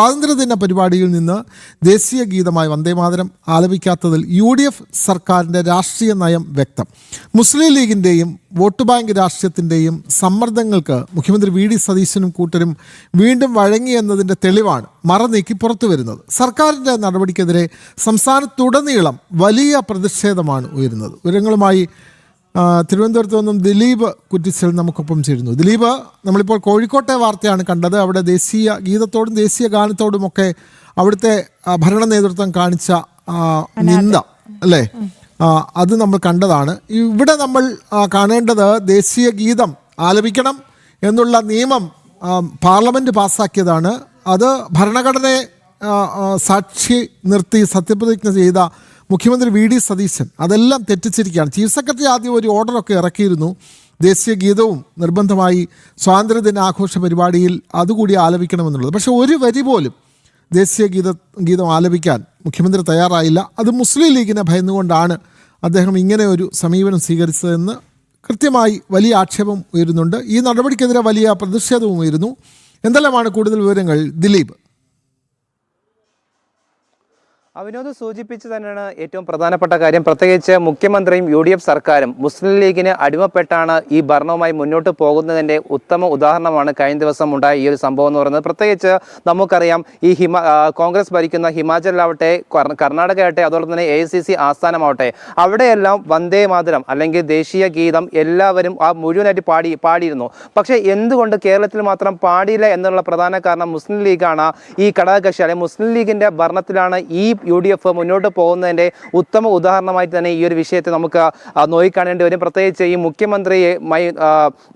സ്വാതന്ത്ര്യദിന പരിപാടിയിൽ നിന്ന് ദേശീയ ഗീതമായി വന്ദേമാതരം ആലപിക്കാത്തതിൽ UDF സർക്കാരിൻ്റെ രാഷ്ട്രീയ നയം വ്യക്തം. മുസ്ലിം ലീഗിൻ്റെയും വോട്ട് ബാങ്ക് രാഷ്ട്രീയത്തിൻ്റെയും സമ്മർദ്ദങ്ങൾക്ക് മുഖ്യമന്ത്രി VD സതീശനും കൂട്ടരും വീണ്ടും വഴങ്ങിയെന്നതിൻ്റെ തെളിവാണ് മറനീക്കി പുറത്തു വരുന്നത്. സർക്കാരിൻ്റെ നടപടിക്കെതിരെ സംസ്ഥാനത്തുടനീളം വലിയ പ്രതിഷേധമാണ് ഉയരുന്നത്. വിവരങ്ങളുമായി തിരുവനന്തപുരത്ത് നിന്നും ദിലീപ് കുറ്റിച്ചൽ നമുക്കൊപ്പം ചേരുന്നു. ദിലീപ്, നമ്മളിപ്പോൾ കോഴിക്കോട്ടെ വാർത്തയാണ് കണ്ടത്. അവിടെ ദേശീയ ഗീതത്തോടും ദേശീയ ഗാനത്തോടുമൊക്കെ അവിടുത്തെ ഭരണ നേതൃത്വം കാണിച്ച നിന്ദ അല്ലേ, അത് നമ്മൾ കണ്ടതാണ്. ഇവിടെ നമ്മൾ കാണേണ്ടത് ദേശീയ ഗീതം ആലപിക്കണം എന്നുള്ള നിയമം പാർലമെൻറ്റ് പാസ്സാക്കിയതാണ്. അത് ഭരണഘടനയെ സാക്ഷി നിർത്തി സത്യപ്രതിജ്ഞ ചെയ്ത മുഖ്യമന്ത്രി VD സതീശൻ അതെല്ലാം തെറ്റിച്ചിരിക്കുകയാണ്. ചീഫ് സെക്രട്ടറി ആദ്യം ഒരു ഓർഡറൊക്കെ ഇറക്കിയിരുന്നു. ദേശീയ ഗീതവും നിർബന്ധമായി സ്വാതന്ത്ര്യദിന ആഘോഷ പരിപാടിയിൽ അതുകൂടി ആലപിക്കണമെന്നുള്ളത്. പക്ഷേ ഒരു വരി പോലും ദേശീയ ഗീതം ആലപിക്കാൻ മുഖ്യമന്ത്രി തയ്യാറായില്ല. അത് മുസ്ലിം ലീഗിനെ ഭയന്നുകൊണ്ടാണ് അദ്ദേഹം ഇങ്ങനെ ഒരു സമീപനം സ്വീകരിച്ചതെന്ന് കൃത്യമായി വലിയ ആക്ഷേപം ഉയരുന്നുണ്ട്. ഈ നടപടിക്കെതിരെ വലിയ പ്രതിഷേധവും ഉയരുന്നു. എന്തെല്ലാമാണ് കൂടുതൽ വിവരങ്ങൾ ദിലീപ്? അവിനോദ് സൂചിപ്പിച്ച് തന്നെയാണ് ഏറ്റവും പ്രധാനപ്പെട്ട കാര്യം. പ്രത്യേകിച്ച് മുഖ്യമന്ത്രിയും UDF സർക്കാരും മുസ്ലിം ലീഗിന് അടിമപ്പെട്ടാണ് ഈ ഭരണവുമായി മുന്നോട്ട് പോകുന്നതിൻ്റെ ഉത്തമ ഉദാഹരണമാണ് കഴിഞ്ഞ ദിവസം ഉണ്ടായ ഈ ഒരു സംഭവം എന്ന് പറയുന്നത്. പ്രത്യേകിച്ച് നമുക്കറിയാം, ഈ കോൺഗ്രസ് ഭരിക്കുന്ന ഹിമാചലാവട്ടെ, കർണാടകയാവട്ടെ, അതുപോലെ തന്നെ AICC ആസ്ഥാനമാവട്ടെ, അവിടെയെല്ലാം വന്ദേ മാതരം അല്ലെങ്കിൽ ദേശീയ ഗീതം എല്ലാവരും മുഴുവനായിട്ട് പാടിയിരുന്നു. പക്ഷേ എന്തുകൊണ്ട് കേരളത്തിൽ മാത്രം പാടിയില്ല എന്നുള്ള പ്രധാന കാരണം മുസ്ലിം ലീഗാണ്. ഈ ഘടകകക്ഷി അല്ലെങ്കിൽ മുസ്ലിം ലീഗിൻ്റെ ഭരണത്തിലാണ് ഈ UDF മുന്നോട്ട് പോകുന്നതിൻ്റെ ഉത്തമ ഉദാഹരണമായിട്ട് തന്നെ ഈ ഒരു വിഷയത്തെ നമുക്ക് നോക്കിക്കാണേണ്ടി വരും. പ്രത്യേകിച്ച് ഈ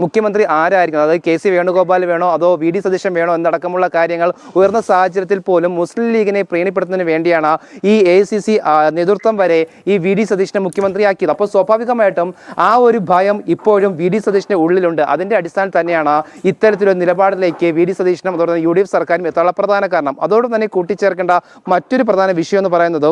മുഖ്യമന്ത്രി ആരായിരിക്കും, അതായത് KC വേണുഗോപാൽ വേണോ അതോ VD സതീശൻ വേണോ എന്നടക്കമുള്ള കാര്യങ്ങൾ ഉയർന്ന സാഹചര്യത്തിൽ പോലും മുസ്ലിം ലീഗിനെ പ്രീണിപ്പെടുത്തുന്നതിന് വേണ്ടിയാണ് ഈ AICC നേതൃത്വം വരെ ഈ VD സതീശനെ മുഖ്യമന്ത്രിയാക്കിയത്. അപ്പോൾ സ്വാഭാവികമായിട്ടും ആ ഒരു ഭയം ഇപ്പോഴും VD സതീശൻ്റെ ഉള്ളിലുണ്ട്. അതിൻ്റെ അടിസ്ഥാനത്തിൽ തന്നെയാണ് ഇത്തരത്തിലൊരു നിലപാടിലേക്ക് VD സതീശനും അതുപോലെ UDF സർക്കാരും എത്താനുള്ള പ്രധാന കാരണം. അതോടൊപ്പം തന്നെ കൂട്ടിച്ചേർക്കേണ്ട മറ്റൊരു പ്രധാന വിഷയം എന്ന് പറയുന്നത്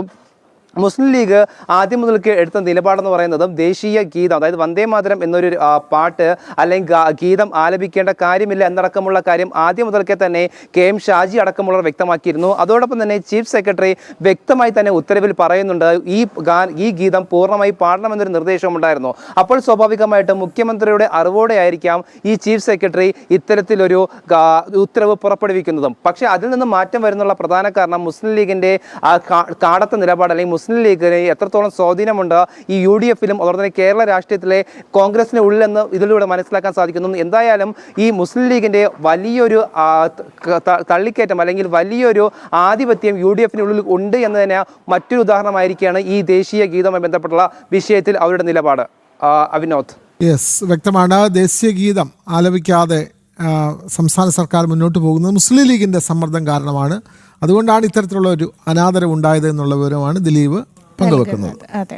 മുസ്ലിം ലീഗ് ആദ്യം മുതൽക്ക് എടുത്ത നിലപാടെന്ന് പറയുന്നതും ദേശീയ ഗീതം, അതായത് വന്ദേ മാതരം എന്നൊരു പാട്ട് അല്ലെങ്കിൽ ഗീതം ആലപിക്കേണ്ട കാര്യമില്ല എന്നടക്കമുള്ള കാര്യം ആദ്യം മുതൽക്കേ തന്നെ KM ഷാജി അടക്കമുള്ളവർ വ്യക്തമാക്കിയിരുന്നു. അതോടൊപ്പം തന്നെ ചീഫ് സെക്രട്ടറി വ്യക്തമായി തന്നെ ഉത്തരവിൽ പറയുന്നുണ്ട് ഈ ഗീതം പൂർണ്ണമായി പാടണമെന്നൊരു നിർദ്ദേശമുണ്ടായിരുന്നു. അപ്പോൾ സ്വാഭാവികമായിട്ടും മുഖ്യമന്ത്രിയുടെ അറിവോടെ ആയിരിക്കാം ഈ ചീഫ് സെക്രട്ടറി ഇത്തരത്തിലൊരു ഉത്തരവ് പുറപ്പെടുവിക്കുന്നതും. പക്ഷേ അതിൽ നിന്ന് മാറ്റം വരുന്നുള്ള പ്രധാന കാരണം മുസ്ലിം ലീഗിൻ്റെ കാടത്ത നിലപാട് അല്ലെങ്കിൽ മുസ്ലിം ലീഗിന് എത്രത്തോളം സ്വാധീനമുണ്ട് ഈ UDFലും അതുപോലെ തന്നെ കേരള രാഷ്ട്രീയത്തിലെ കോൺഗ്രസിന് ഉള്ളിലെന്ന് ഇതിലൂടെ മനസ്സിലാക്കാൻ സാധിക്കുന്നു. എന്തായാലും ഈ മുസ്ലിം ലീഗിൻ്റെ വലിയൊരു തള്ളിക്കയറ്റം അല്ലെങ്കിൽ വലിയൊരു ആധിപത്യം UDFനുള്ളിൽ ഉണ്ട് എന്ന് തന്നെ മറ്റൊരു ഉദാഹരണമായിരിക്കുകയാണ് ഈ ദേശീയ ഗീതവുമായി ബന്ധപ്പെട്ടുള്ള വിഷയത്തിൽ അവരുടെ നിലപാട്. അവിനോദ്, വ്യക്തമാണ്. ദേശീയ ഗീതം ആലപിക്കാതെ സംസ്ഥാന സർക്കാർ മുന്നോട്ട് പോകുന്നത് മുസ്ലിം ലീഗിൻ്റെ സമ്മർദ്ദം കാരണമാണ്. അതുകൊണ്ടാണ് ഇത്തരത്തിലുള്ള ഒരു അനാദരവ് ഉണ്ടായത് എന്നുള്ള വിവരമാണ് ദിലീപ് പങ്കുവെക്കുന്നത്. അതെ.